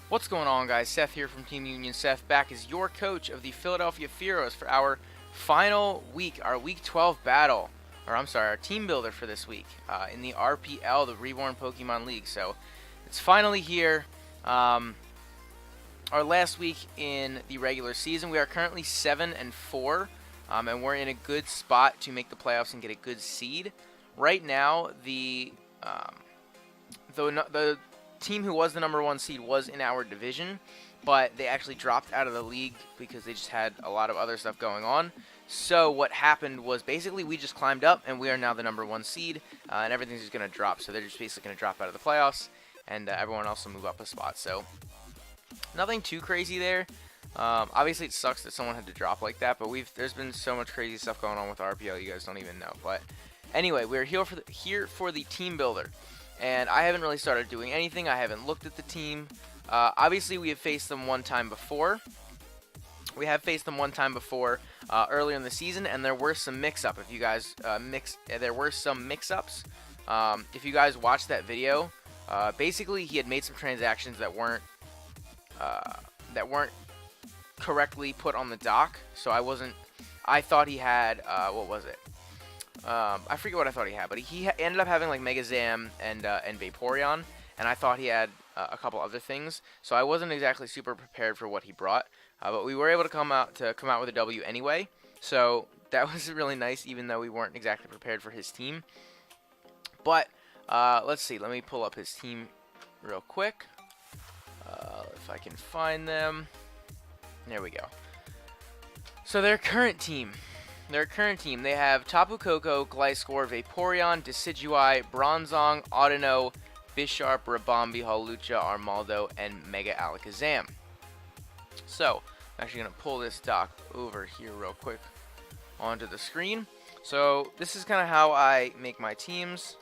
What's going on, guys? Seth here from Team Union Seth, back as your coach of the Philadelphia Fearows for our final week, our Week 12 battle, or I'm sorry, our team builder for this week in the RPL, the Reborn Pokemon League. So it's finally here. Our last week in the regular season. We are currently 7-4, and we're in a good spot to make the playoffs and get a good seed. Right now, the team who was the number one seed was in our division, but they actually dropped out of the league because they just had a lot of other stuff going on. So what happened was basically we just climbed up, and we are now the number one seed, and everything's just going to drop. So they're just basically going to drop out of the playoffs, and everyone else will move up a spot. So nothing too crazy there. Obviously, it sucks that someone had to drop like that, but there's been so much crazy stuff going on with RPL, you guys don't even know. But anyway, we're here for the team builder. And I haven't really started doing anything. I haven't looked at the team. Obviously, we have faced them one time before. Earlier in the season, and there were some mix-up. If you guys there were some mix-ups. If you guys watched that video, basically he had made some transactions that weren't correctly put on the dock. So I thought he had what was it? I forget what I thought he had, but he ended up having like Mega Zam and Vaporeon, and I thought he had a couple other things. So I wasn't exactly super prepared for what he brought, but we were able to come out with a W anyway. So that was really nice, even though we weren't exactly prepared for his team. But let's see. Let me pull up his team real quick, if I can find them. There we go. So their current team, they have Tapu Koko, Gliscor, Vaporeon, Decidueye, Bronzong, Audino, Bisharp, Rabombi, Hawlucha, Armaldo, and Mega Alakazam. So, I'm actually going to pull this doc over here real quick onto the screen. So, this is kind of how I make my teams.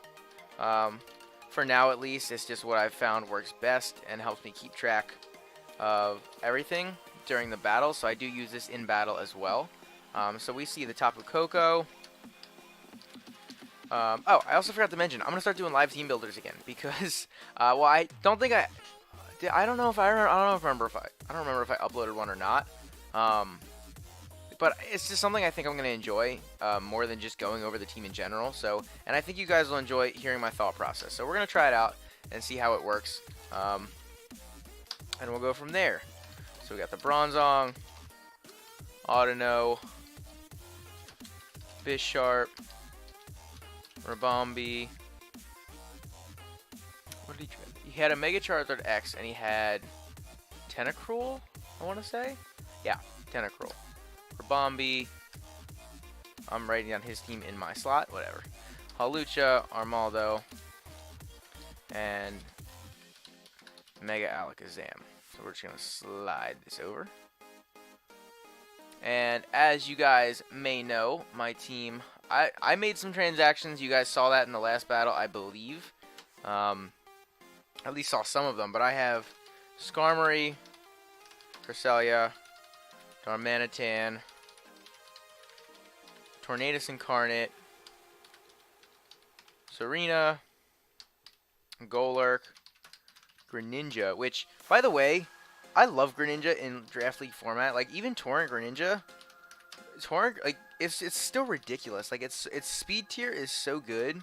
For now, at least, it's just what I've found works best and helps me keep track of everything during the battle. So, I do use this in battle as well. So we see the Tapu Koko. Oh, I also forgot to mention, I'm gonna start doing live team builders again because, well, I don't think I don't know if I don't remember if I uploaded one or not. But it's just something I think I'm gonna enjoy more than just going over the team in general. So, and I think you guys will enjoy hearing my thought process. So we're gonna try it out and see how it works, and we'll go from there. So we got the Bronzong, Audino, Bisharp, Rabombi. What did he try? He had a Mega Charizard X, and he had Tentacruel, I want to say? Yeah, Tentacruel. Rabombi. I'm writing down his team in my slot, whatever. Hawlucha, Armaldo, and Mega Alakazam. So we're just going to slide this over. And as you guys may know, my team, I made some transactions. You guys saw that in the last battle, I believe. At least saw some of them. But I have Skarmory, Cresselia, Darmanitan, Tornadus Incarnate, Serena, Golurk, Greninja, which, by the way, I love Greninja in Draft League format. Like, even Torrent Greninja, like, it's still ridiculous. Like, its speed tier is so good,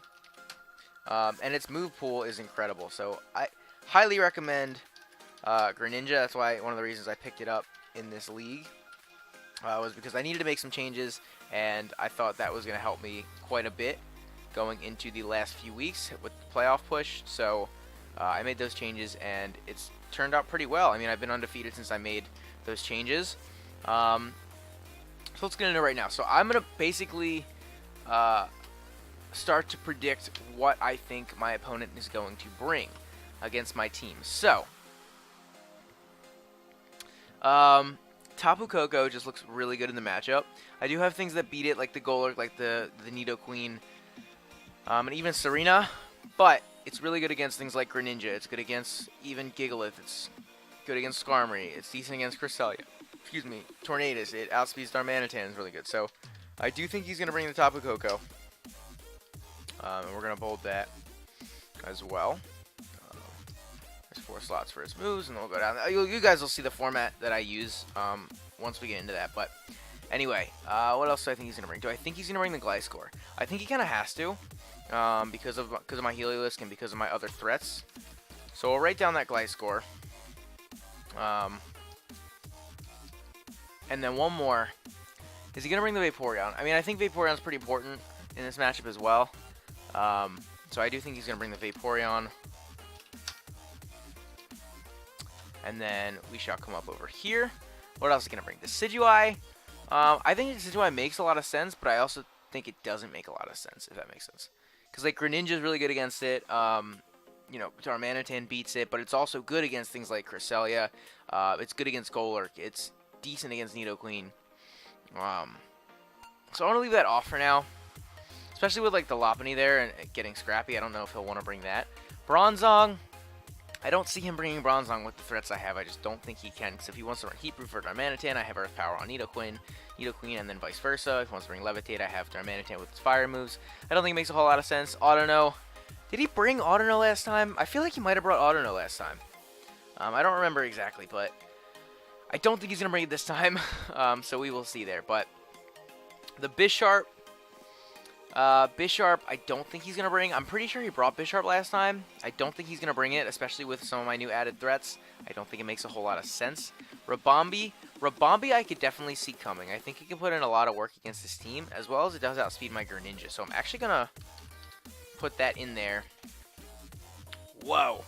and its move pool is incredible. So I highly recommend Greninja. That's why one of the reasons I picked it up in this league was because I needed to make some changes, and I thought that was going to help me quite a bit going into the last few weeks with the playoff push. So I made those changes, and it's turned out pretty well. I mean, I've been undefeated since I made those changes. So let's get into it right now. So I'm going to basically start to predict what I think my opponent is going to bring against my team. So, Tapu Koko just looks really good in the matchup. I do have things that beat it, like the Golurk, like the Nidoqueen, and even Serena, but it's really good against things like Greninja. It's good against even Gigalith. It's good against Skarmory. It's decent against Cresselia. Excuse me, Tornadus. It outspeeds Darmanitan. Is really good. So I do think he's going to bring the Tapu Koko. And we're going to bold that as well. There's 4 slots for his moves, and then we'll go down. You guys will see the format that I use once we get into that. But anyway, what else do I think he's going to bring? Do I think he's going to bring the Gliscor? I think he kind of has to because of my Heliolisk and because of my other threats. So we'll write down that Gliscor. And then one more. Is he going to bring the Vaporeon? I mean, I think Vaporeon's pretty important in this matchup as well. So I do think he's going to bring the Vaporeon. And then we shall come up over here. What else is he going to bring? The Decidueye. I think the Decidueye makes a lot of sense, but I also think it doesn't make a lot of sense, if that makes sense. Because, like, Greninja is really good against it. You know, Darmanitan beats it, but it's also good against things like Cresselia. It's good against Golurk. It's decent against Nidoqueen. So I want to leave that off for now. Especially with, like, the Lopunny there and getting scrappy. I don't know if he'll want to bring that. Bronzong. I don't see him bringing Bronzong with the threats I have. I just don't think he can. Because if he wants to run Heat Proof for Darmanitan, I have Earth Power on Nidoqueen, and then vice versa. If he wants to bring Levitate, I have Darmanitan with its fire moves. I don't think it makes a whole lot of sense. Autono. Did he bring Autono last time? I feel like he might have brought Autono last time. I don't remember exactly, but I don't think he's going to bring it this time. So we will see there. But the Bisharp. Bisharp, I don't think he's going to bring. I'm pretty sure he brought Bisharp last time. I don't think he's going to bring it, especially with some of my new added threats. I don't think it makes a whole lot of sense. Rabombi. Rabombi I could definitely see coming. I think he can put in a lot of work against this team, as well as it does outspeed my Greninja. So I'm actually going to put that in there. Whoa.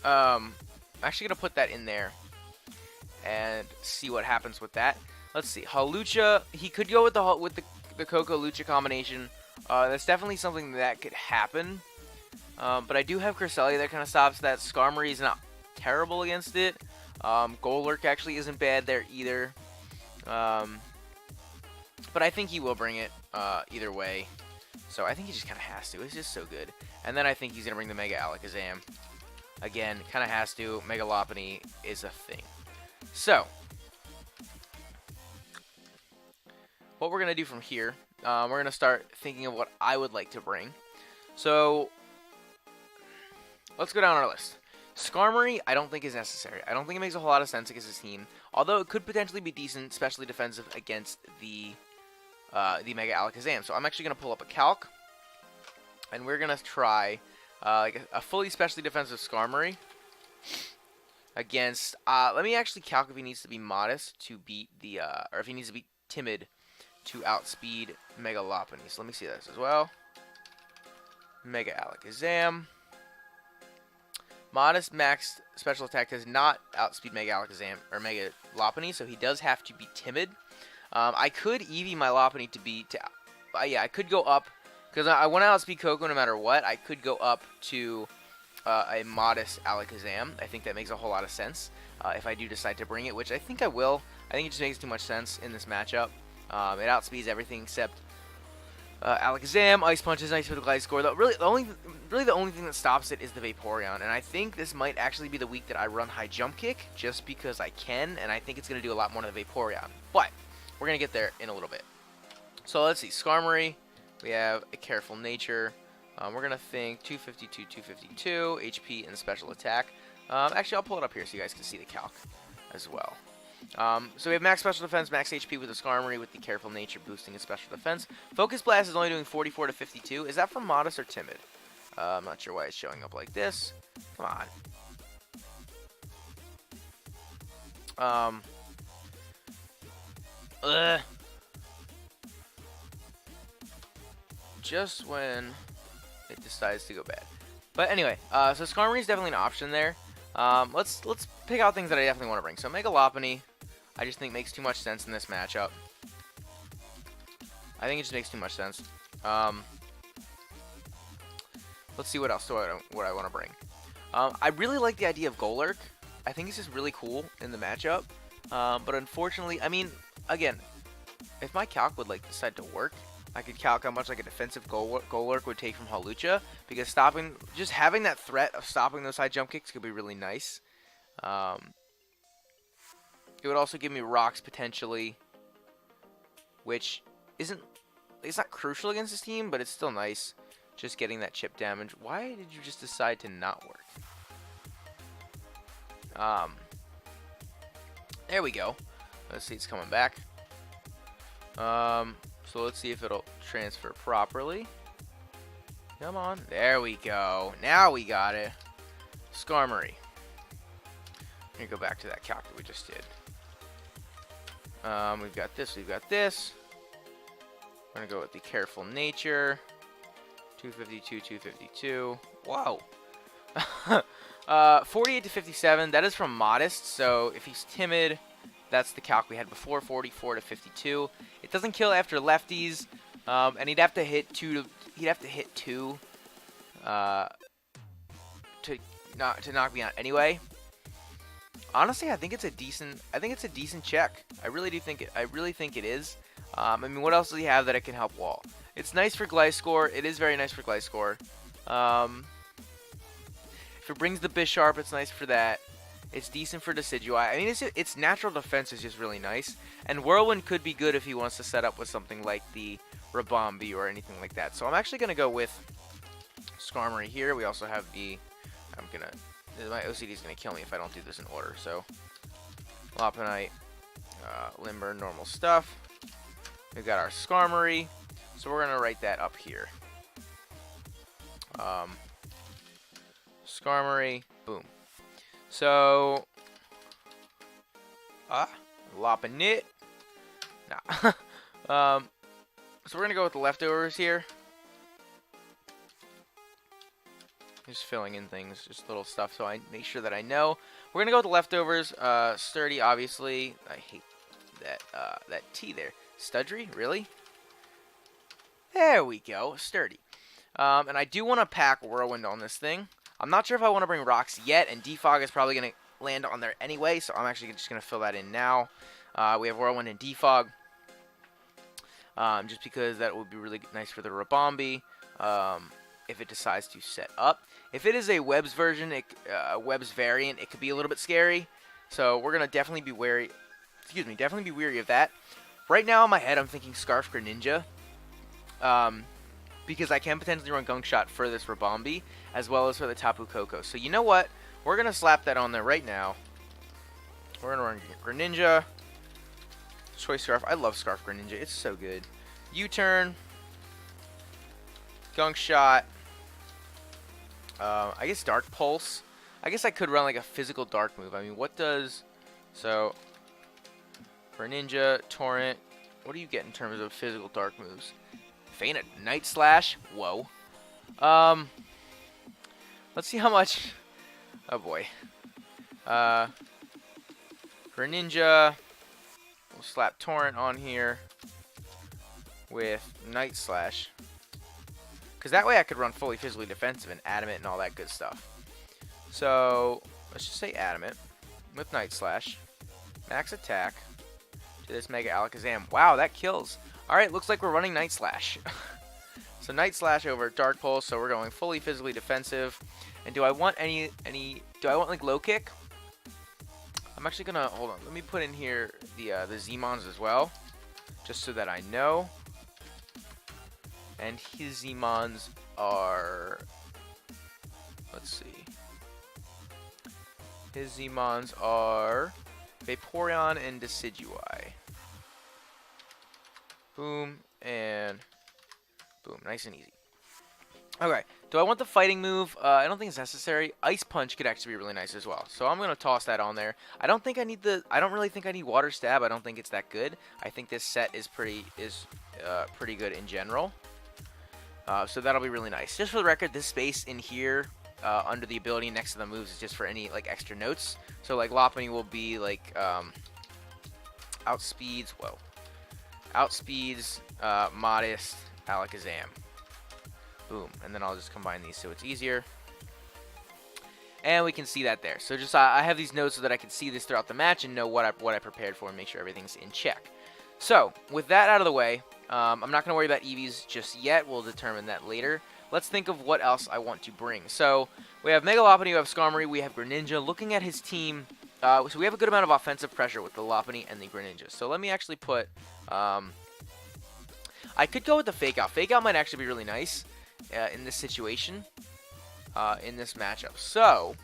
I'm actually going to put that in there and see what happens with that. Let's see. Hawlucha, he could go with the Koko Lucha combination. That's definitely something that could happen. But I do have Cresselia that kind of stops that. Skarmory is not terrible against it. Golurk actually isn't bad there either. But I think he will bring it either way. So I think he just kind of has to. It's just so good. And then I think he's going to bring the Mega Alakazam. Again, kind of has to. Mega Lopunny is a thing. So what we're going to do from here, we're going to start thinking of what I would like to bring. So let's go down our list. Skarmory, I don't think is necessary. I don't think it makes a whole lot of sense against this team, although it could potentially be decent, especially defensive against the Mega Alakazam. So I'm actually going to pull up a calc, and we're going to try like a fully specially defensive Skarmory against, let me actually calc if he needs to be modest to beat the, or if he needs to be timid to outspeed Mega Lopunny. So let me see this as well. Mega Alakazam. Modest max special attack does not outspeed Mega Alakazam or Mega Lopunny, so he does have to be timid. I could Eevee my Lopunny to be, yeah, I could go up, because I want to outspeed Koko no matter what. I could go up to a modest Alakazam. I think that makes a whole lot of sense if I do decide to bring it, which I think I will. I think it just makes too much sense in this matchup. It outspeeds everything except Alakazam. Ice Punch is nice for the Gliscor. Really, the only thing that stops it is the Vaporeon. And I think this might actually be the week that I run High Jump Kick, just because I can, and I think it's going to do a lot more to the Vaporeon. But we're going to get there in a little bit. So let's see. Skarmory, we have a Careful Nature. We're going to think 252, 252, HP, and special attack. Actually, I'll pull it up here so you guys can see the calc as well. So we have max special defense, max HP with the Skarmory, with the Careful Nature boosting its special defense. Focus Blast is only doing 44 to 52. Is that for modest or timid? I'm not sure why it's showing up like this. Come on. Just when it decides to go bad. But anyway, so Skarmory is definitely an option there. Let's pick out things that I definitely want to bring. So Mega Lopunny, I just think makes too much sense in this matchup. I think it just makes too much sense. Let's see what else what I want to bring. I really like the idea of Golurk. I think it's just really cool in the matchup. But unfortunately, I mean, again, if my calc would like decide to work, I could calc how much like a defensive Golurk would take from Hawlucha, because just having that threat of stopping those high jump kicks could be really nice. It would also give me rocks potentially, which it's not crucial against this team, but it's still nice. Just getting that chip damage. Why did you just decide to not work? There we go. Let's see, it's coming back. So let's see if it'll transfer properly. Come on. There we go. Now we got it. Skarmory. Let me go back to that calc that we just did. We've got this. We've got this. We're going to go with the Careful Nature. 252, 252. Whoa. 48 to 57. That is from Modest. So if he's timid, that's the calc we had before. 44 to 52. It doesn't kill after lefties. And he'd have to hit two. He'd have to hit two to knock me out anyway. Honestly, I think it's a decent check. I really do think it. I really think it is. I mean, what else does he have that it can help wall? It's nice for Gliscor. It is very nice for Gliscor. If it brings the Bisharp, it's nice for that. It's decent for Decidueye. I mean, its natural defense is just really nice. And Whirlwind could be good if he wants to set up with something like the Rabombi or anything like that. So I'm actually going to go with Skarmory here. We also have the... My OCD is going to kill me if I don't do this in order. So, Lopunite, Limber, normal stuff. We've got our Skarmory. So we're going to write that up here. Skarmory, boom. So, Lopunite. Nah. So we're going to go with the leftovers here. Just filling in things, just little stuff, so I make sure that I know. We're going to go with the leftovers. Sturdy, obviously. I hate that T there. Studry? Really? There we go. Sturdy. And I do want to pack Whirlwind on this thing. I'm not sure if I want to bring Rocks yet, and Defog is probably going to land on there anyway, so I'm actually just going to fill that in now. We have Whirlwind and Defog, just because that would be really nice for the Rabombi if it decides to set up. If it is a Webs version, Webs variant, it could be a little bit scary, so we're going to definitely be wary. Definitely be weary of that. Right now in my head, I'm thinking Scarf Greninja. Because I can potentially run Gunk Shot for this Rabombi, as well as for the Tapu Koko. So you know what? We're going to slap that on there right now. We're going to run Greninja. Choice Scarf. I love Scarf Greninja. It's so good. U-Turn. Gunk Shot. I guess Dark Pulse. I guess I could run like a physical Dark move. I mean, what does... So, Greninja, Torrent. What do you get in terms of physical Dark moves? Feint, Night Slash. Whoa. Let's see how much. Oh boy. Greninja. We'll slap Torrent on here with Night Slash. Because that way I could run fully physically defensive and Adamant and all that good stuff. So, let's just say Adamant with Night Slash. Max attack to this Mega Alakazam. Wow, that kills. Alright, looks like we're running Night Slash. So Night Slash over Dark Pulse, so we're going fully physically defensive. And do I want do I want like low kick? I'm actually gonna, hold on, let me put in here the Z-Mons as well, just so that I know. And his Z-Mons are, let's see. His Z-Mons are Vaporeon and Decidueye. Boom, and boom. Nice and easy. Okay, do I want the fighting move? I don't think it's necessary. Ice Punch could actually be really nice as well. So I'm going to toss that on there. I don't really think I need Water Stab. I don't think it's that good. I think this set is pretty good in general. So that'll be really nice. Just for the record, this space in here under the ability next to the moves is just for any like extra notes. So like Lopunny will be like outspeeds. Whoa. Outspeeds, Modest, Alakazam. Boom. And then I'll just combine these so it's easier. And we can see that there. So just I have these notes so that I can see this throughout the match and know what I prepared for and make sure everything's in check. So, with that out of the way, I'm not going to worry about EVs just yet. We'll determine that later. Let's think of what else I want to bring. So, we have Mega Lopunny, we have Skarmory, we have Greninja. Looking at his team, so we have a good amount of offensive pressure with the Lopunny and the Greninja. So, let me actually put... I could go with the Fake Out. Fake Out might actually be really nice. in this situation, in this matchup. So,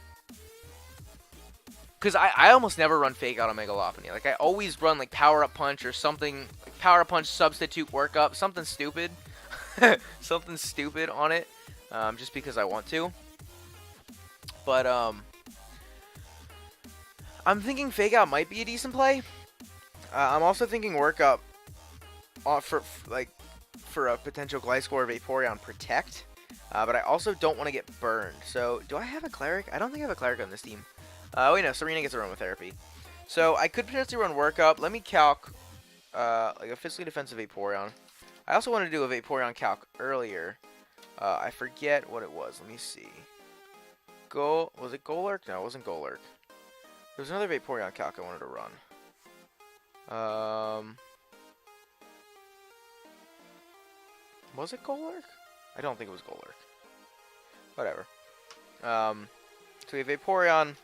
because I almost never run fake out on Megalopony. Like, I always run, like, Power Up Punch or something, like Power Up Punch, Substitute, Work Up, something stupid. Something stupid on it, just because I want to. But, I'm thinking Fake Out might be a decent play. I'm also thinking Work Up for a potential Gliscor Vaporeon Protect. But I also don't want to get burned. So, do I have a Cleric? I don't think I have a Cleric on this team. Wait, no, Serena gets Aromatherapy. So, I could potentially run Work Up. Let me calc, like a Physically Defensive Vaporeon. I also wanted to do a Vaporeon calc earlier. I forget what it was. Let me see. Was it Golurk? No, it wasn't Golurk. There was another Vaporeon calc I wanted to run. Was it Golurk? I don't think it was Golurk. Whatever. So we have Vaporeon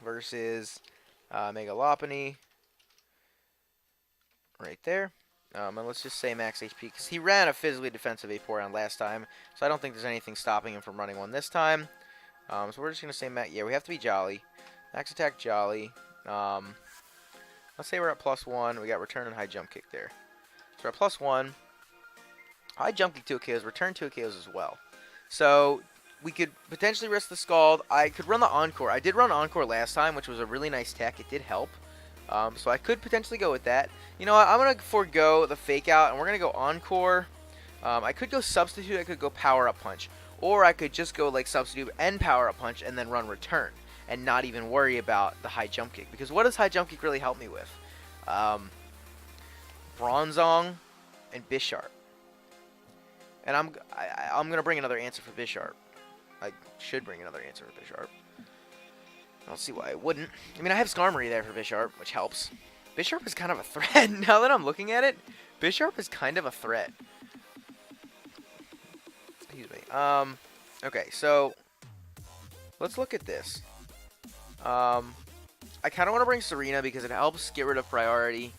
versus Megalopony. Right there. And let's just say max HP, because he ran a physically defensive Vaporeon last time, so I don't think there's anything stopping him from running one this time. So we're just going to say yeah, we have to be Jolly. Max attack Jolly. Let's say we're at +1. We got return and high jump kick there. So we're at +1. High jump kick 2 KOs, return 2 KOs as well. So we could potentially risk the Scald. I could run the Encore. I did run Encore last time, which was a really nice tech. It did help. So I could potentially go with that. You know what? I'm going to forego the Fake Out, and we're going to go Encore. I could go Substitute. I could go Power Up Punch. Or I could just go like Substitute and Power Up Punch and then run Return. And not even worry about the High Jump Kick. Because what does High Jump Kick really help me with? Bronzong and Bisharp. And I'm going to bring another answer for Bisharp. I should bring another answer for Bisharp. I don't see why I wouldn't. I mean, I have Skarmory there for Bisharp, which helps. Bisharp is kind of a threat. Now that I'm looking at it, Bisharp is kind of a threat. Excuse me. Okay, so let's look at this. I kind of want to bring Serena because it helps get rid of priority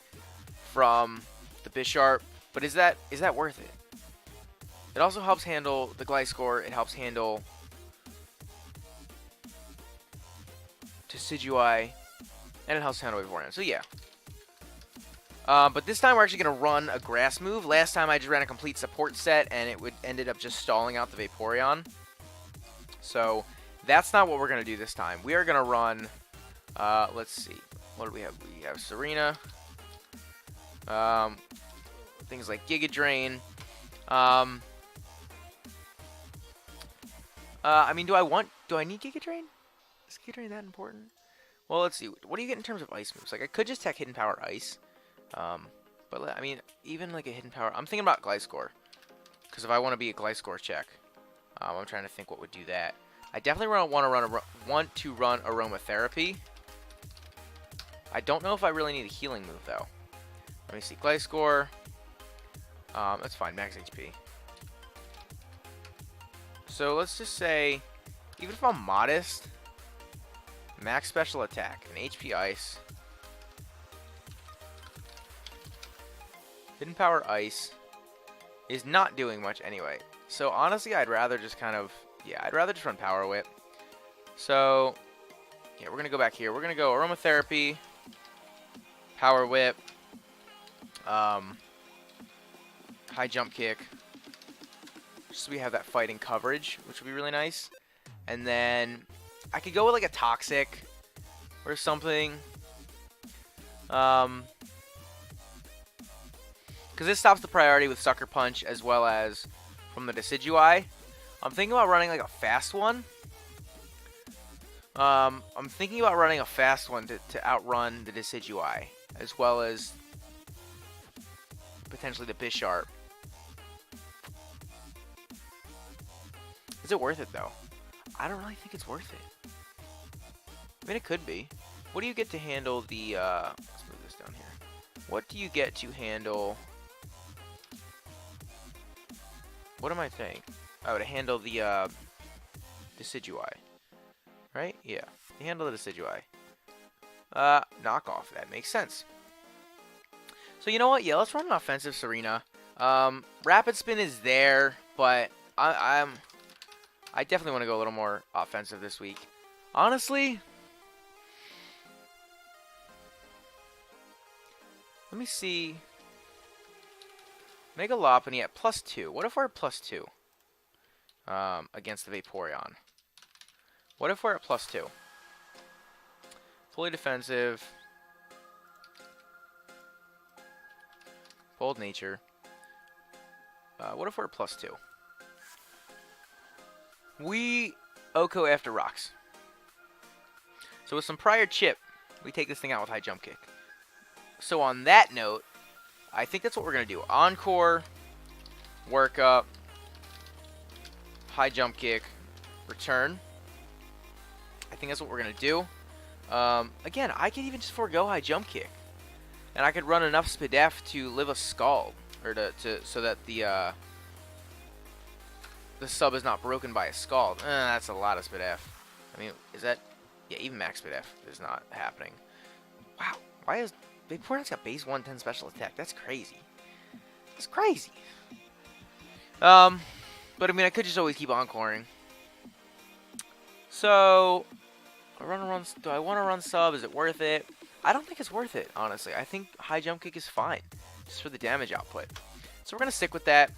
from the Bisharp. But is that worth it? It also helps handle the Gliscor. It helps handle Decidueye, and it helps handle Vaporeon. So yeah. But this time we're actually going to run a grass move. Last time I just ran a complete support set, and it ended up just stalling out the Vaporeon. So that's not what we're going to do this time. We are going to run, let's see. What do we have? We have Serena. Things like Giga Drain. I mean, do I need Giga Drain? Is Giga Drain that important? Well, let's see. What do you get in terms of ice moves? Like, I could just tech Hidden Power Ice. But, I mean, even like a Hidden Power... I'm thinking about Gliscor. Because if I want to be a Gliscor check, I'm trying to think what would do that. I definitely want to run Aromatherapy. I don't know if I really need a healing move, though. Let me see. Gliscor. That's fine. Max HP. So, let's just say, even if I'm modest, max special attack and HP Ice. Hidden Power Ice is not doing much anyway. So, honestly, I'd rather just kind of... Yeah, I'd rather just run Power Whip. So, yeah, we're going to go back here. We're going to go Aromatherapy, Power Whip, High Jump Kick. Just so we have that fighting coverage, which would be really nice. And then I could go with like a Toxic or something. Because this stops the priority with Sucker Punch as well as from the Decidueye. I'm thinking about running like a fast one. I'm thinking about running a fast one to outrun the Decidueye as well as potentially the Bisharp. Is it worth it, though? I don't really think it's worth it. I mean, it could be. What do you get to handle the... let's move this down here. What do you get to handle... What am I saying? Oh, to handle the Decidueye. Right? Yeah. To handle the Decidueye. Knockoff. That makes sense. So, you know what? Yeah, let's run an offensive Serena. Rapid Spin is there, but... I definitely want to go a little more offensive this week. Honestly, let me see. Mega Lopunny at +2. What if we're at +2 against the Vaporeon? What if we're at +2? Fully defensive. Bold nature. What if we're at +2? We Oko after rocks. So with some prior chip, we take this thing out with high jump kick. So on that note, I think that's what we're going to do. Encore, work up, high jump kick, return. I think that's what we're going to do. Again, I could even just forego high jump kick. And I could run enough Spadef to live a Scald. Or so that the sub is not broken by a Scald. That's a lot of Spadef. I mean, is that... Yeah, even max Spadef is not happening. Wow, why is... Vaporeon's got base 110 special attack. That's crazy. That's crazy. But I mean, I could just always keep encoring. So, do I want to run sub? Is it worth it? I don't think it's worth it, honestly. I think high jump kick is fine, just for the damage output. So we're gonna stick with that,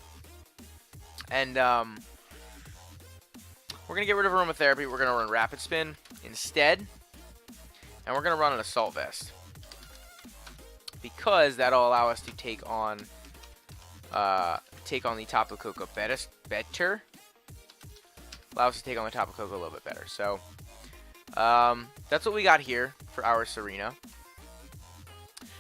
and we're gonna get rid of aromatherapy. We're gonna run rapid spin instead, and we're gonna run an assault vest, because that'll allow us to take on the Tapu Koko better. Allow us to take on the Tapu Koko a little bit better. So that's what we got here for our Serena.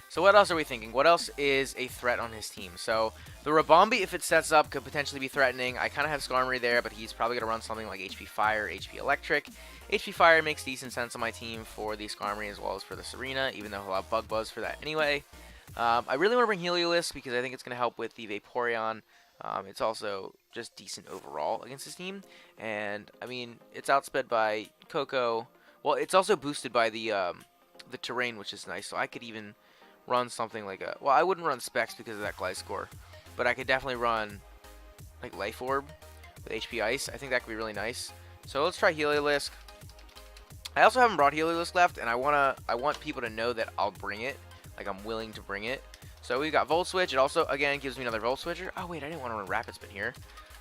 So what else are we thinking? What else is a threat on his team? So the Rabombi, if it sets up, could potentially be threatening. I kind of have Skarmory there, but he's probably going to run something like HP Fire, HP Electric. HP Fire makes decent sense on my team for the Skarmory as well as for the Serena, even though he'll have Bug Buzz for that anyway. I really want to bring Heliolisk because I think it's going to help with the Vaporeon. It's also just decent overall against his team. And, I mean, it's outsped by Koko. Well, it's also boosted by the terrain, which is nice. So I could even run something like a... Well, I wouldn't run Specs because of that Gliscor. But I could definitely run, like, Life Orb with HP Ice. I think that could be really nice. So let's try Heliolisk. I also haven't brought Heliolisk left, and I want people to know that I'll bring it. Like, I'm willing to bring it. So we've got Volt Switch. It also, again, gives me another Volt Switcher. Oh, wait, I didn't want to run Rapid Spin here.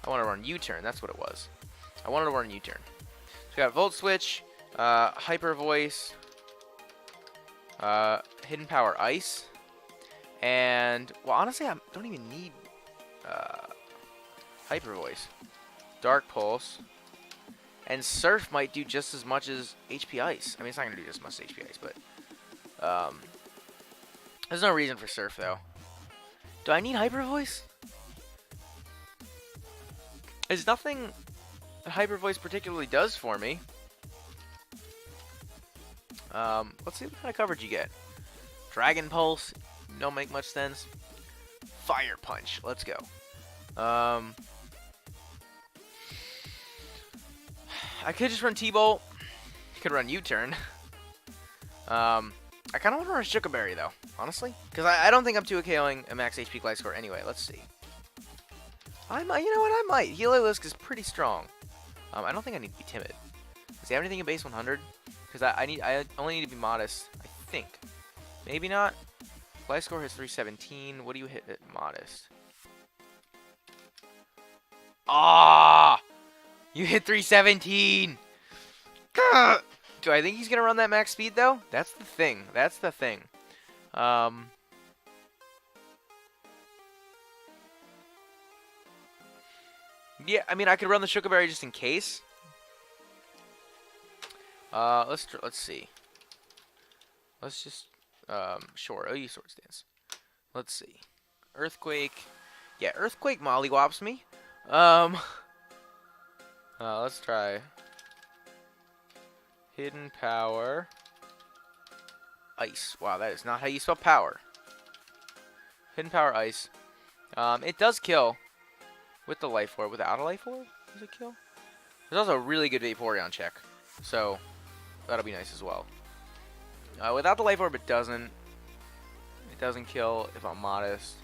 I want to run U-Turn. That's what it was. I wanted to run U-Turn. So we got Volt Switch, Hyper Voice, Hidden Power Ice, and, well, honestly, I don't even need Hyper Voice. Dark Pulse, and Surf might do just as much as HP Ice. I mean, it's not going to do just as much as HP Ice, but there's no reason for Surf, though. Do I need Hyper Voice? There's nothing that Hyper Voice particularly does for me. Let's see what kind of coverage you get. Dragon Pulse, don't make much sense. Fire Punch, let's go. I could just run T-Bolt. Could run U-Turn. I kind of want to run Shuka Berry, though, honestly. Because I don't think I'm 2KOing a max HP Gliscor anyway. Let's see. I might, you know what, I might. Heliolisk is pretty strong. I don't think I need to be timid. Does he have anything in base 100? Because I only need to be modest, I think. Maybe not. Gliscor hits 317. What do you hit at modest? Ah! You hit 317! Gah! Do I think he's going to run that max speed, though? That's the thing. That's the thing. Yeah, I mean, I could run the Shuka Berry just in case. Let's see. Let's just, sure, OU Sword Stance. Let's see. Earthquake. Yeah, Earthquake mollywops me. Let's try Hidden Power Ice. Wow, that is not how you spell power. Hidden Power Ice. It does kill with the Life Orb. Without a Life Orb, does it kill? There's also a really good Vaporeon check, so that'll be nice as well. Without the Life Orb, it doesn't kill if I'm modest.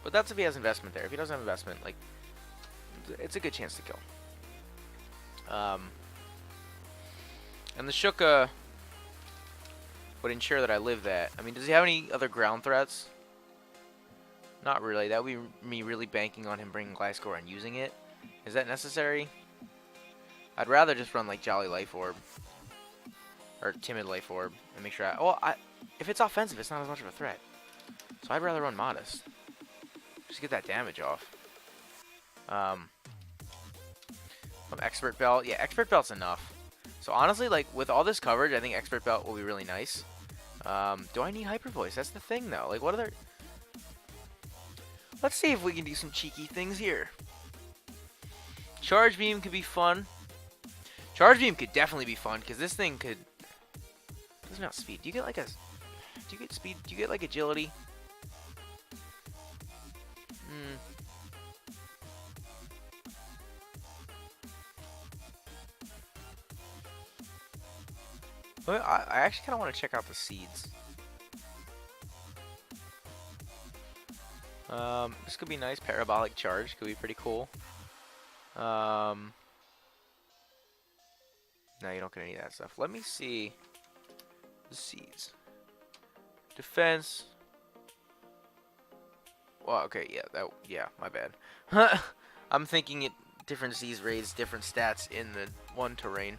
But that's if he has investment there. If he doesn't have investment, like, it's a good chance to kill. And the Shuka would ensure that I live that. I mean, does he have any other ground threats? Not really. That would be me really banking on him bringing Gliscor and using it. Is that necessary? I'd rather just run, like, Jolly Life Orb. Or Timid Life Orb. And make sure if it's offensive, it's not as much of a threat. So I'd rather run Modest. Just get that damage off. From Expert Belt. Yeah, Expert Belt's enough. So honestly, like, with all this coverage, I think Expert Belt will be really nice. Do I need Hyper Voice? That's the thing, though. Like, what other... Let's see if we can do some cheeky things here. Charge Beam could be fun. Charge Beam could definitely be fun, because this thing could... Doesn't have speed. Do you get, like, a... Do you get speed? Do you get, like, agility? Well, I actually kind of want to check out the seeds. This could be nice. Parabolic Charge could be pretty cool. No, you don't get any of that stuff. Let me see the seeds. Defense. Well, okay, yeah, my bad. I'm thinking different seeds raise different stats in the one terrain.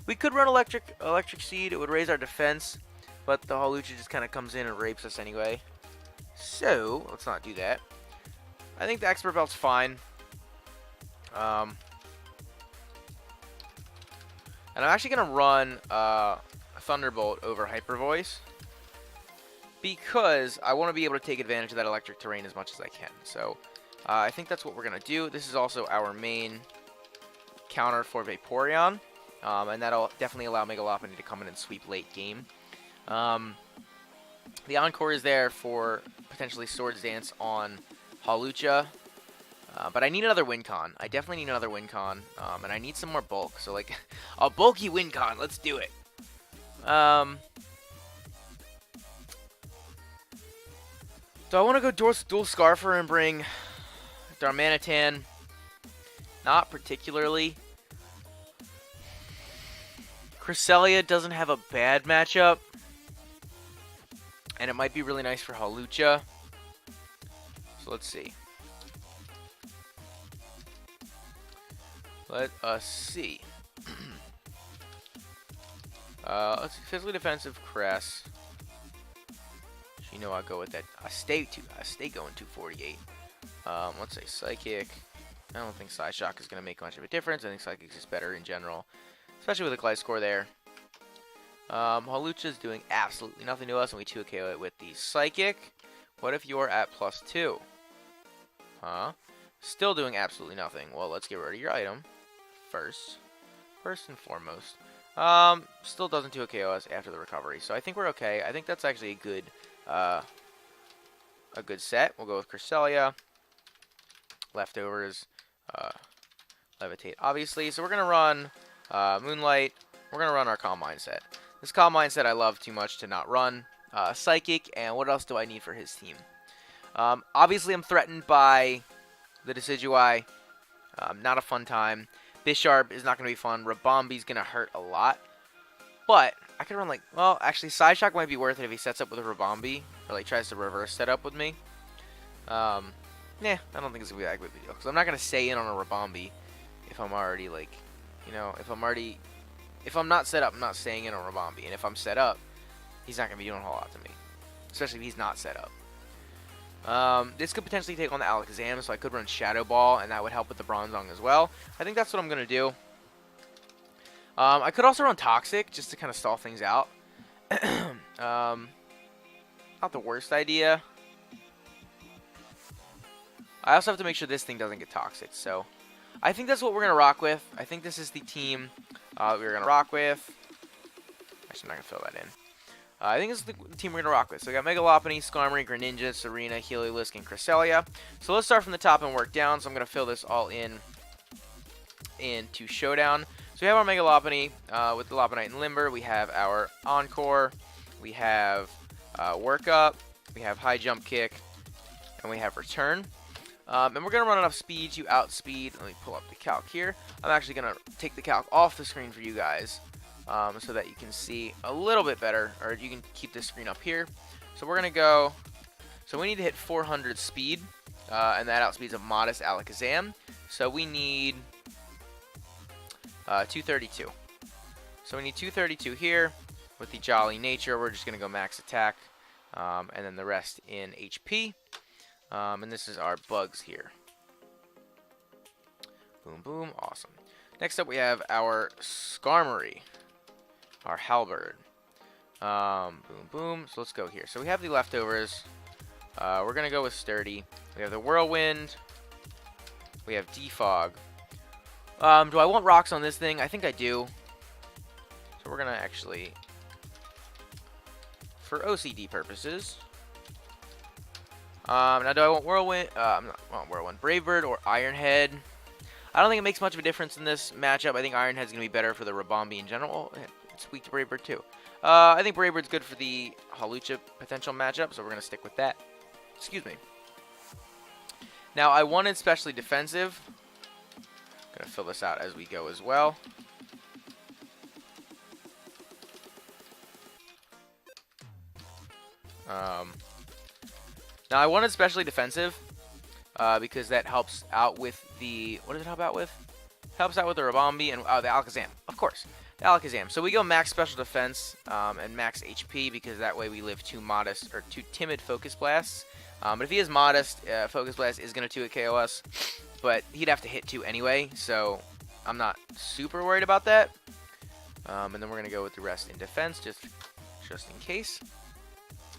We could run Electric Seed. It would raise our defense, but the Hawlucha just kind of comes in and rapes us anyway. So, let's not do that. I think the Expert Belt's fine. And I'm actually going to run Thunderbolt over Hyper Voice, because I want to be able to take advantage of that electric terrain as much as I can. So, I think that's what we're going to do. This is also our main counter for Vaporeon. And that'll definitely allow Mega Lopunny to come in and sweep late game. The Encore is there for potentially Swords Dance on Hawlucha. But I need another win con. I definitely need another win con. And I need some more bulk. So, like, a bulky win con. Let's do it. Do I want to go Dual Scarfer and bring Darmanitan? Not particularly. Cresselia doesn't have a bad matchup, and it might be really nice for Hawlucha. So let's see. Let us see. Let's see. Physically defensive Cress. You know I'll go with that. I stay going 248. Let's say Psychic. I don't think Psy Shock is going to make much of a difference. I think Psychic is better in general, especially with a Gliscor there. Hawlucha is doing absolutely nothing to us, and we 2KO it with the Psychic. What if you're at +2? Huh? Still doing absolutely nothing. Well, let's get rid of your item first and foremost. Still doesn't 2KO us after the recovery, so I think we're okay. I think that's actually a good set. We'll go with Cresselia. Leftovers, Levitate, obviously. So we're gonna run Moonlight. We're gonna run our Calm Mindset. This Calm Mindset I love too much to not run. Psychic, and what else do I need for his team? Obviously, I'm threatened by the Decidueye. Not a fun time. Bisharp is not going to be fun. Rabombi's going to hurt a lot. But I could run, like, well, actually, Psyshock might be worth it if he sets up with a Rabombi, or, like, tries to reverse set up with me. Nah, I don't think it's going to be that big of a deal. Because I'm not going to stay in on a Rabombi if I'm already, like, you know, if I'm not set up, I'm not staying in on Rabombi. And if I'm set up, he's not going to be doing a whole lot to me. Especially if he's not set up. This could potentially take on the Alakazam, so I could run Shadow Ball, and that would help with the Bronzong as well. I think that's what I'm going to do. I could also run Toxic, just to kind of stall things out. Not the worst idea. I also have to make sure this thing doesn't get Toxic, so I think that's what we're going to rock with. I think this is the team we're going to rock with. Actually, I'm not going to fill that in. I think this is the team we're going to rock with. So we got Mega Lopunny, Skarmory, Greninja, Serena, Heliolisk, and Cresselia. So let's start from the top and work down. So I'm going to fill this all in into Showdown. So we have our Mega Lopunny with the Lopunite and Limber. We have our Encore. We have Work Up. We have High Jump Kick. and we have return. And we're going to run enough speed to outspeed. Let me pull up the calc here. I'm actually going to take the calc off the screen for you guys so that you can see a little bit better, or you can keep this screen up here. So we're going to go, so we need to hit 400 speed, and that outspeeds a modest Alakazam. So we need 232. So we need 232 here. With the Jolly Nature, we're just going to go max attack, and then the rest in HP. And this is our bugs here. Boom, boom, awesome. Next up, we have our Skarmory, our Halberd. Boom, boom. So let's go here. So we have the leftovers. We're going to go with Sturdy. We have the Whirlwind. We have Defog. Do I want rocks on this thing? I think I do. So we're going to actually, for OCD purposes. Now, do I want Whirlwind? I'm not want Whirlwind. Brave Bird or Iron Head? I don't think it makes much of a difference in this matchup. I think Iron Head's going to be better for the Rabombi in general. Oh, it's weak to Brave Bird, too. I think Brave Bird's good for the Hawlucha potential matchup, so we're going to stick with that. Excuse me. Now, I wanted specially defensive. I'm going to fill this out as we go as well. Now, I wanted specially defensive because that helps out with the... What does it help out with? Helps out with the Rabombi and the Alakazam. Of course, the Alakazam. So we go max special defense and max HP because that way we live two modest or two timid Focus Blasts. But if he is modest, Focus Blast is going to 2-hit KO us. But he'd have to hit 2 anyway, so I'm not super worried about that. And then we're going to go with the rest in defense just in case.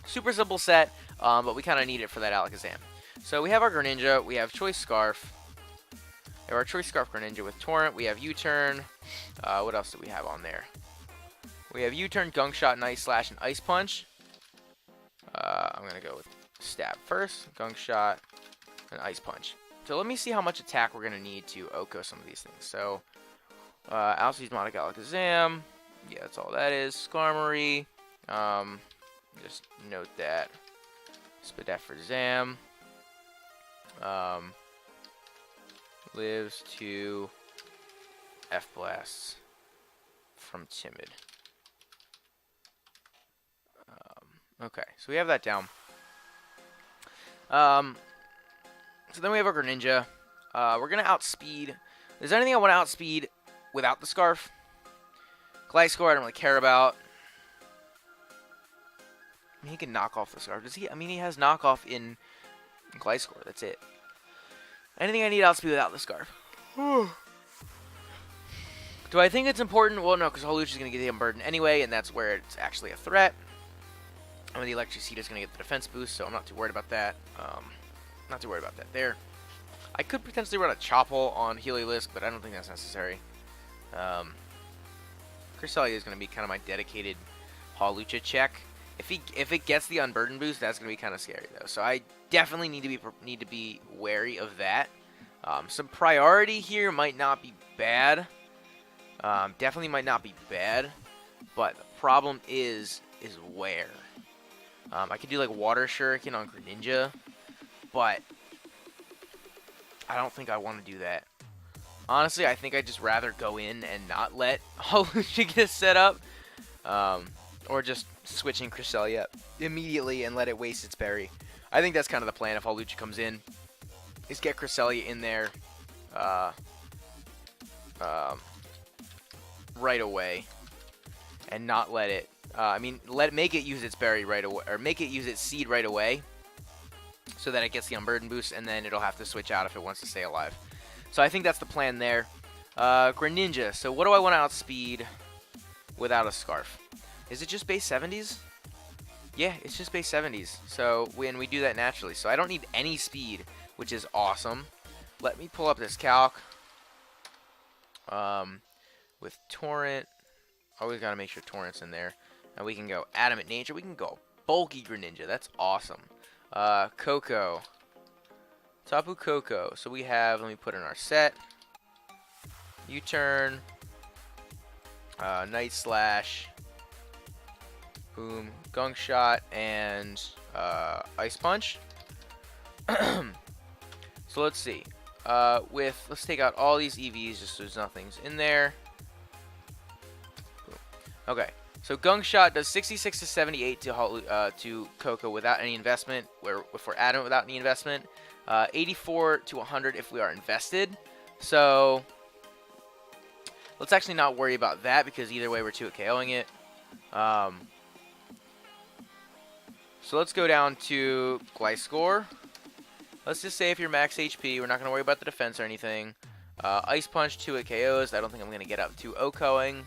Super simple set, but we kind of need it for that Alakazam. So we have our Greninja, we have Choice Scarf. We have our Choice Scarf Greninja with Torrent, we have U-Turn. What else do we have on there? We have U-Turn, Gunk Shot, Night Slash, and Ice Punch. I'm going to go with Stab first, Gunk Shot, and Ice Punch. So let me see how much attack we're going to need to OHKO some of these things. So, Alcizmotic Alakazam. Yeah, that's all that is. Skarmory. Just note that. Spadaffer lives to F blasts from Timid. Okay, so we have that down. So then we have our Greninja. We're gonna outspeed. Is there anything I want to outspeed without the Scarf? Gliscor I don't really care about. I mean, he can knock off the Scarf. Does he? I mean, he has knockoff in Gliscor. That's it. Anything I need to outspeed without the Scarf? Do I think it's important? Well, no, because Hawlucha is going to get the Unburden anyway, and that's where it's actually a threat. I mean, the Electric Seed is going to get the defense boost, so I'm not too worried about that. Not too worried about that there. I could potentially run a Chople on Heliolisk, but I don't think that's necessary. Cresselia is going to be kind of my dedicated Hawlucha check. If it gets the Unburden boost, that's going to be kind of scary though. So I definitely need to be wary of that. Some priority here might not be bad. Definitely might not be bad, but the problem is where. I could do like Water Shuriken on Greninja, but I don't think I want to do that. Honestly, I think I'd just rather go in and not let Hawlucha get set up. Or just switching Cresselia immediately and let it waste its berry. I think that's kind of the plan if Hawlucha comes in, is get Cresselia in there right away and not let it, make it use its berry right away, or make it use its seed right away so that it gets the Unburden boost, and then it'll have to switch out if it wants to stay alive. So I think that's the plan there. Greninja, so what do I want to outspeed without a Scarf? Is it just base 70s? Yeah, it's just base 70s. So when we do that naturally. So I don't need any speed, which is awesome. Let me pull up this calc. With Torrent. Always got to make sure Torrent's in there. And we can go Adamant Nature. We can go Bulky Greninja. That's awesome. Coco. Tapu Koko. So we have, let me put in our set. U-Turn. Night Slash. Boom, Gunk Shot, and Ice Punch. So let's see. Let's take out all these EVs just so there's nothing's in there. Boom. Okay. So Gunk Shot does 66 to 78 to Coco without any investment. If we're adamant without any investment. 84 to 100 if we are invested. So let's actually not worry about that because either way we're 2 KOing it. So let's go down to Gliscor. Let's just say if you're max HP, we're not going to worry about the defense or anything. Ice Punch, 2 KOs. I don't think I'm going to get up to OKOing.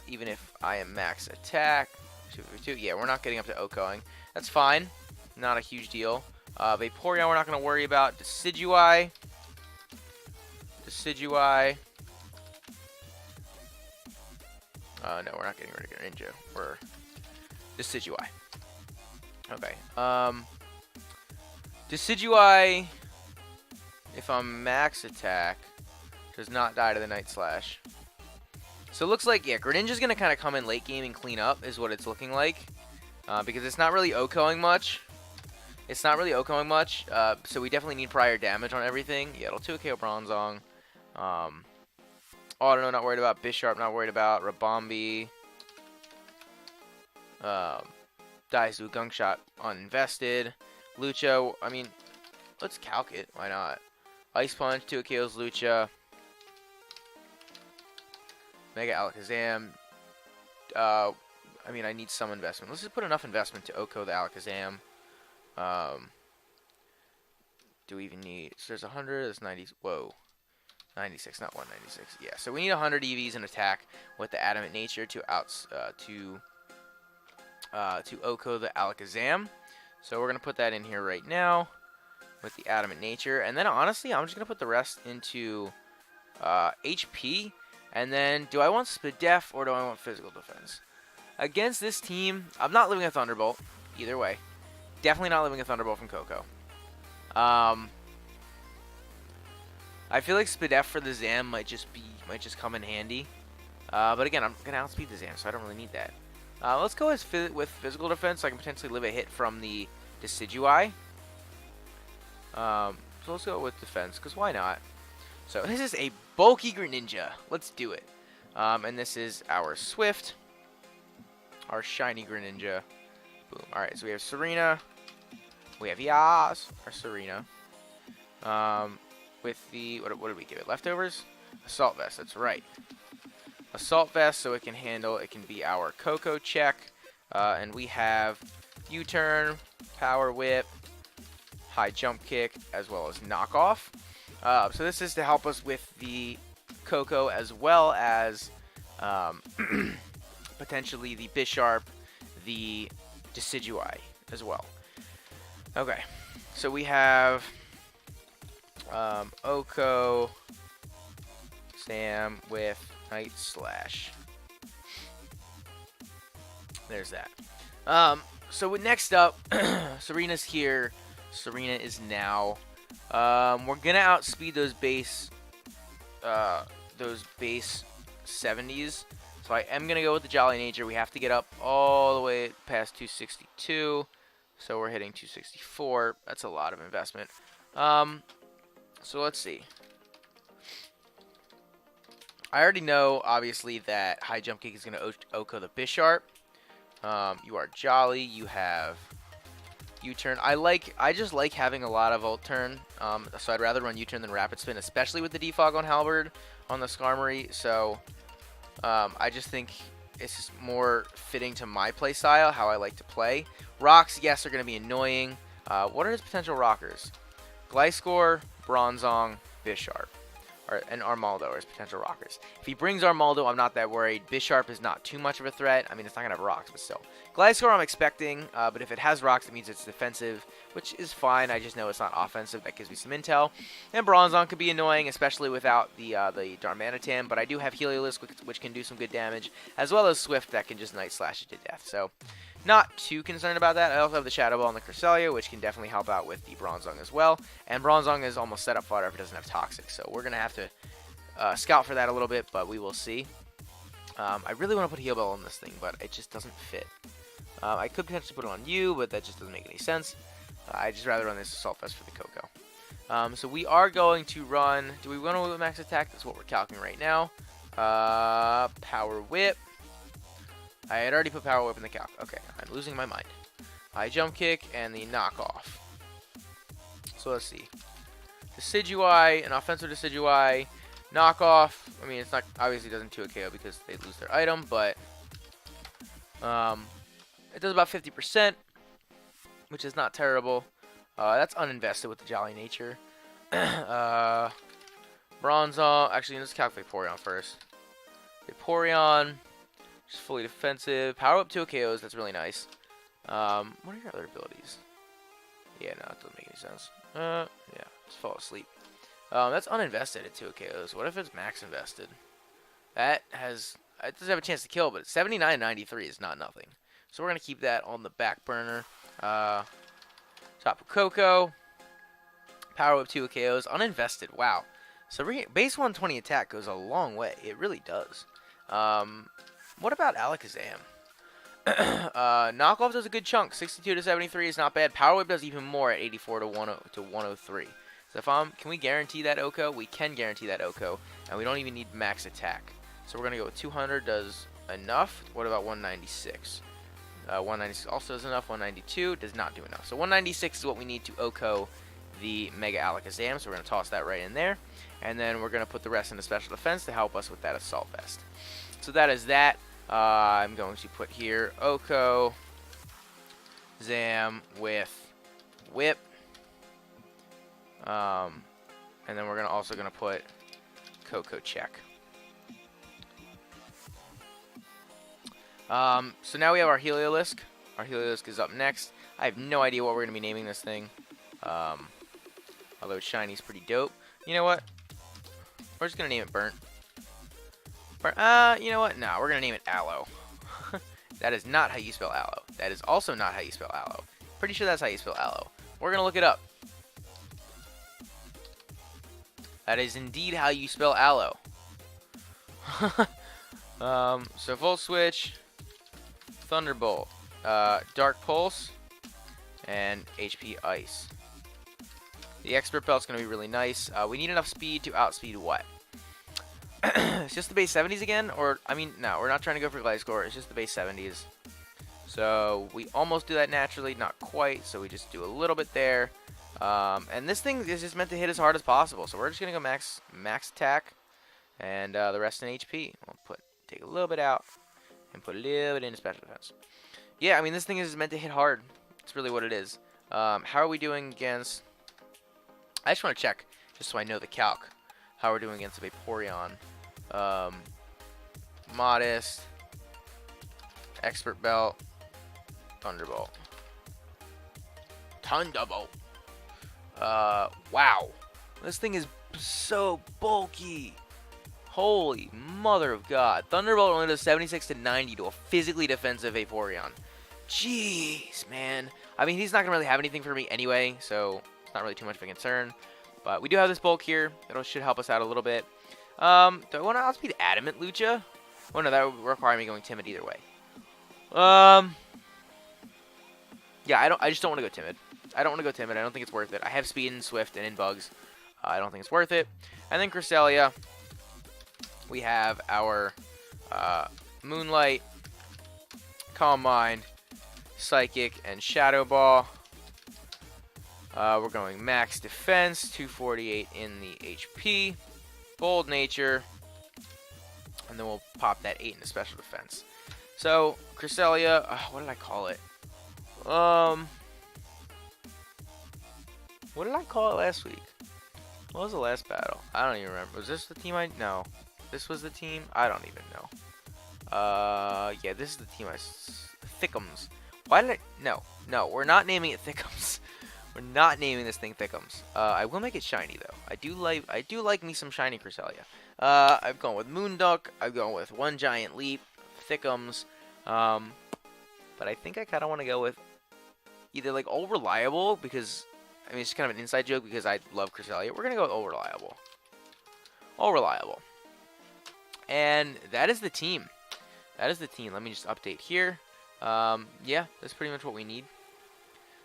Even if I am max attack. 2, yeah, we're not getting up to OKOing. That's fine. Not a huge deal. Vaporeon we're not going to worry about. Decidueye. No, we're not getting rid of Greninja. We're Decidueye. Okay. Decidueye, if I'm max attack, does not die to the Night Slash. So it looks like, yeah, Greninja's going to kind of come in late game and clean up is what it's looking like. Because it's not really OKOing much. So we definitely need prior damage on everything. Yeah, it'll 2KO Bronzong. Auto, not worried about. Bisharp, not worried about. Rabombi. Dies to a Gunk Shot, uninvested. Lucha, I mean, let's calc it. Why not? Ice Punch, 2 KOs Lucha. Mega Alakazam. I mean, I need some investment. Let's just put enough investment to OHKO the Alakazam. Do we even need... So there's 100, there's 90... Whoa. 96, not 196. Yeah, so we need 100 EVs in attack with the Adamant Nature to OHKO the Alakazam. So we're going to put that in here right now with the Adamant Nature. And then, honestly, I'm just going to put the rest into HP. And then, do I want Spadef or do I want Physical Defense? Against this team, I'm not living a Thunderbolt. Either way. Definitely not living a Thunderbolt from Coco. I feel like Spadef for the Zam might just come in handy. But again, I'm going to outspeed the Zam, so I don't really need that. Let's go with Physical Defense so I can potentially live a hit from the Decidueye. So let's go with Defense, because why not? So this is a bulky Greninja. Let's do it. And this is our Swift. Our shiny Greninja. Boom. Alright, so we have Serena. We have Yas, our Serena. With the, what did we give it? Leftovers? Assault Vest, that's right. Assault Vest, so it can handle, it can be our Coco check. And we have U-turn, Power Whip, High Jump Kick, as well as Knockoff. So this is to help us with the Coco as well as potentially the Bisharp, the Decidueye as well. Okay, so we have OHKO, Sam with Night Slash. There's that. So next up, Serena's here. Serena is now. We're gonna outspeed those base 70s. So I am gonna go with the Jolly Nature. We have to get up all the way past 262. So we're hitting 264. That's a lot of investment. So let's see. I already know, obviously, that High Jump Kick is going to OHKO the Bisharp. You are Jolly. You have U-turn. I just like having a lot of Ult Turn. So I'd rather run U-turn than Rapid Spin, especially with the Defog on Halberd on the Skarmory. So I just think it's just more fitting to my play style, how I like to play. Rocks, yes, are going to be annoying. What are his potential rockers? Gliscor, Bronzong, Bisharp. And Armaldo are his potential rockers. If he brings Armaldo, I'm not that worried. Bisharp is not too much of a threat. I mean, it's not going to have rocks, but still. Gliscor I'm expecting, but if it has rocks, it means it's defensive, which is fine. I just know it's not offensive. That gives me some intel. And Bronzong could be annoying, especially without the Darmanitan, but I do have Heliolisk, which can do some good damage, as well as Swift that can just Night Slash it to death. So, not too concerned about that. I also have the Shadow Ball and the Cresselia, which can definitely help out with the Bronzong as well. And Bronzong is almost set up fodder if it doesn't have Toxic, so we're going to have to scout for that a little bit, but we will see. I really want to put Heal Bell on this thing, but it just doesn't fit. I could potentially put it on you, but that just doesn't make any sense. I just rather run this Assault Vest for the Coco. So we are going to run. Do we want to with max attack? That's what we're calculating right now. Power Whip. I had already put Power Whip in the calc. Okay, I'm losing my mind. High Jump Kick and the Knockoff. So let's see. Decidui, an offensive Decidui. Knockoff. I mean, it's not obviously doesn't 2 KO because they lose their item, but it does about 50%, which is not terrible. That's uninvested with the Jolly Nature. Bronzong. Actually, let's calculate Vaporeon first. Vaporeon, just fully defensive. Power up 2 KOs. That's really nice. What are your other abilities? Yeah, no, it doesn't make any sense. Yeah, just fall asleep. That's uninvested at 2 KOs. What if it's max invested? That has... It does have a chance to kill, but 79.93 is not nothing. So we're going to keep that on the back burner. Tapu Koko. Power Whip 2 KOs. Uninvested. Wow. So base 120 attack goes a long way. It really does. What about Alakazam? Knockoff does a good chunk. 62 to 73 is not bad. Power Whip does even more at 84 to 103. So can we guarantee that Oko? We can guarantee that Oko, and we don't even need max attack. So we're gonna go with 200 does enough. What about 196? 196 also does enough. 192 does not do enough. So 196 is what we need to Oko the Mega Alakazam. So we're gonna toss that right in there, and then we're gonna put the rest into special defense to help us with that Assault Vest. So that is that. I'm going to put here Oko Zam with Whip. And then we're also gonna put Coco check. So now we have our Heliolisk. Our Heliolisk is up next. I have no idea what we're gonna be naming this thing. Although Shiny's pretty dope. You know what? We're just gonna name it Burnt. You know what? No, we're gonna name it Aloe. That is not how you spell Aloe. That is also not how you spell Aloe. Pretty sure that's how you spell Aloe. We're gonna look it up. That is indeed how you spell Aloe. So Volt Switch, Thunderbolt, Dark Pulse, and HP Ice. The Expert Belt's going to be really nice. We need enough speed to outspeed what? It's just the base 70s again? Or, I mean, no, we're not trying to go for Gliscor. It's just the base 70s. So we almost do that naturally, not quite. So we just do a little bit there. And this thing is just meant to hit as hard as possible. So we're just going to go max attack. And the rest in HP. We'll take a little bit out. And put a little bit into special defense. Yeah, I mean, this thing is meant to hit hard. That's really what it is. How are we doing against... I just want to check, just so I know the calc, how we're doing against a Vaporeon. Modest, Expert Belt, Thunderbolt. Wow. This thing is so bulky. Holy mother of God. Thunderbolt only does 76 to 90 to a physically defensive Vaporeon. Jeez, man. I mean, he's not going to really have anything for me anyway, so... not really too much of a concern, but we do have this bulk here. That should help us out a little bit. Do I want to outspeed Adamant Lucha? Oh no, that would require me going Timid either way. Yeah, I just don't want to go Timid. I don't want to go Timid. I don't think it's worth it. I have Speed and Swift and in Bugs. I don't think it's worth it. And then Cresselia, we have our Moonlight, Calm Mind, Psychic, and Shadow Ball. We're going max defense, 248 in the HP, bold nature, and then we'll pop that 8 into special defense. So, Cresselia, what did I call it? What did I call it last week? What was the last battle? I don't even remember. Was this the team no. This was the team? I don't even know. Yeah, this is the team Thickums. Why did I... No, we're not naming it Thickums. We're not naming this thing Thickums. I will make it shiny though. I do like me some shiny Cresselia. I've gone with Moonduck. I've gone with One Giant Leap, Thickums. But I think I kind of want to go with either like All Reliable because I mean it's just kind of an inside joke because I love Cresselia. We're gonna go with All Reliable. All Reliable. And that is the team. That is the team. Let me just update here. Yeah, that's pretty much what we need.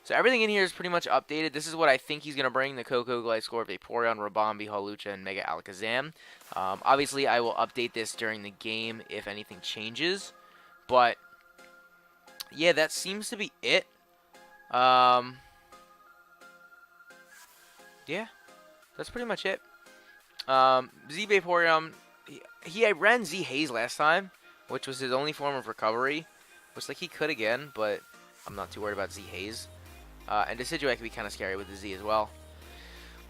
So everything in here is pretty much updated. This is what I think he's going to bring: the Coco, Gliscor, Vaporeon, Rabambi, Hawlucha, and Mega Alakazam. Obviously, I will update this during the game if anything changes. But, yeah, that seems to be it. Yeah, that's pretty much it. Z Vaporeon, he ran Z Haze last time, which was his only form of recovery. Looks like he could again, but I'm not too worried about Z Haze. And Decidueye can be kind of scary with the Z as well.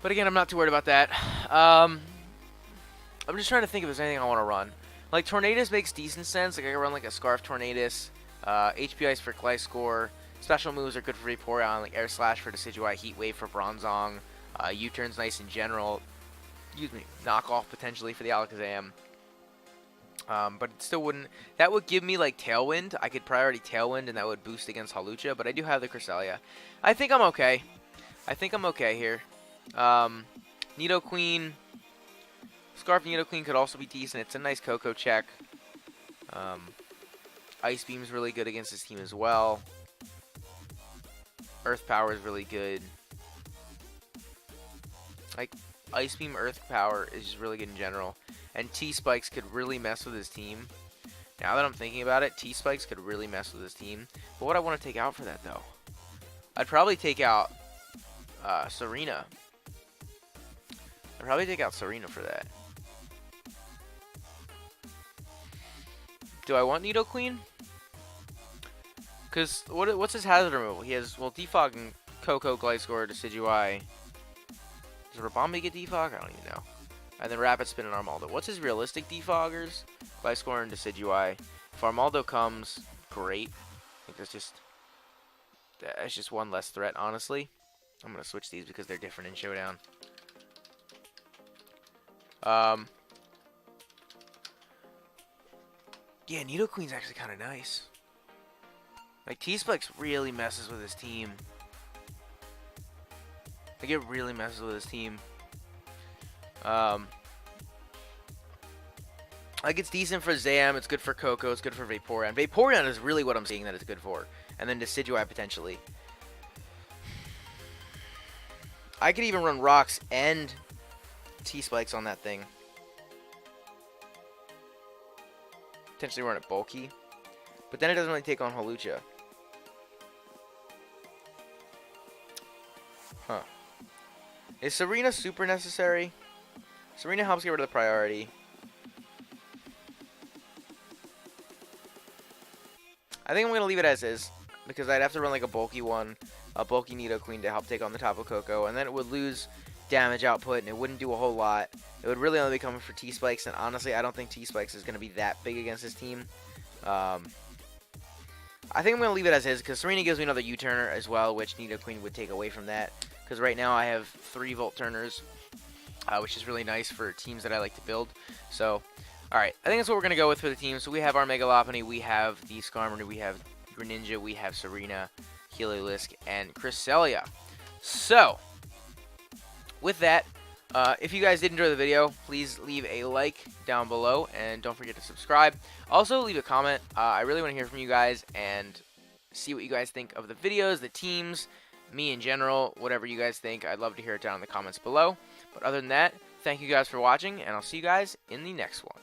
But again, I'm not too worried about that. I'm just trying to think if there's anything I want to run. Like, Tornadus makes decent sense. Like, I can run like a Scarf Tornadus. HP Ice for Gliscor. Special moves are good for Vaporeon, like Air Slash for Decidueye, Heat Wave for Bronzong. U-turn's nice in general. Excuse me, knockoff potentially for the Alakazam. But it still wouldn't. That would give me like Tailwind. I could priority Tailwind, and that would boost against Hawlucha. But I do have the Cresselia. I think I'm okay. I think I'm okay here. Nidoqueen. Scarf Nidoqueen could also be decent. It's a nice Coco check. Ice Beam's really good against this team as well. Earth Power is really good. Like, Ice Beam, Earth Power is just really good in general. And T-Spikes could really mess with his team. Now that I'm thinking about it, T-Spikes could really mess with his team. But what I want to take out for that, though? I'd probably take out Serena. I'd probably take out Serena for that. Do I want Nidoqueen? Because what's his hazard removal? He has, well, Defog and Coco, Gliscor, Decidueye. Does Rabambi get Defog? I don't even know. And then Rapid Spin and Armaldo. What's his realistic Defoggers? Gliscor and Decidueye. If Armaldo comes, great. I think that's just one less threat, honestly. I'm going to switch these because they're different in Showdown. Yeah, Nidoqueen's actually kind of nice. Like, T-Spikes really messes with his team. Like, it really messes with his team. Like, it's decent for Zam, it's good for Coco, it's good for Vaporeon. Vaporeon is really what I'm seeing that it's good for. And then Decidueye, potentially. I could even run Rocks and T-Spikes on that thing. Potentially run it bulky. But then it doesn't really take on Hawlucha. Huh. Is Serena super necessary? Serena helps get rid of the priority. I think I'm going to leave it as is. Because I'd have to run like a bulky one. A bulky Nidoqueen to help take on the Tapu Koko. And then it would lose damage output. And it wouldn't do a whole lot. It would really only be coming for T-Spikes. And honestly, I don't think T-Spikes is going to be that big against his team. I think I'm going to leave it as is. Because Serena gives me another U-turner as well. Which Nidoqueen would take away from that. Because right now I have 3 Volt Turners. Which is really nice for teams that I like to build. So, alright. I think that's what we're going to go with for the team. So we have our Mega Lopunny. We have the Skarmory. We have Greninja. We have Serena, Heliolisk, and Cresselia. So, with that, if you guys did enjoy the video, please leave a like down below. And don't forget to subscribe. Also, leave a comment. I really want to hear from you guys and see what you guys think of the videos, the teams, me in general, whatever you guys think. I'd love to hear it down in the comments below. But other than that, thank you guys for watching, and I'll see you guys in the next one.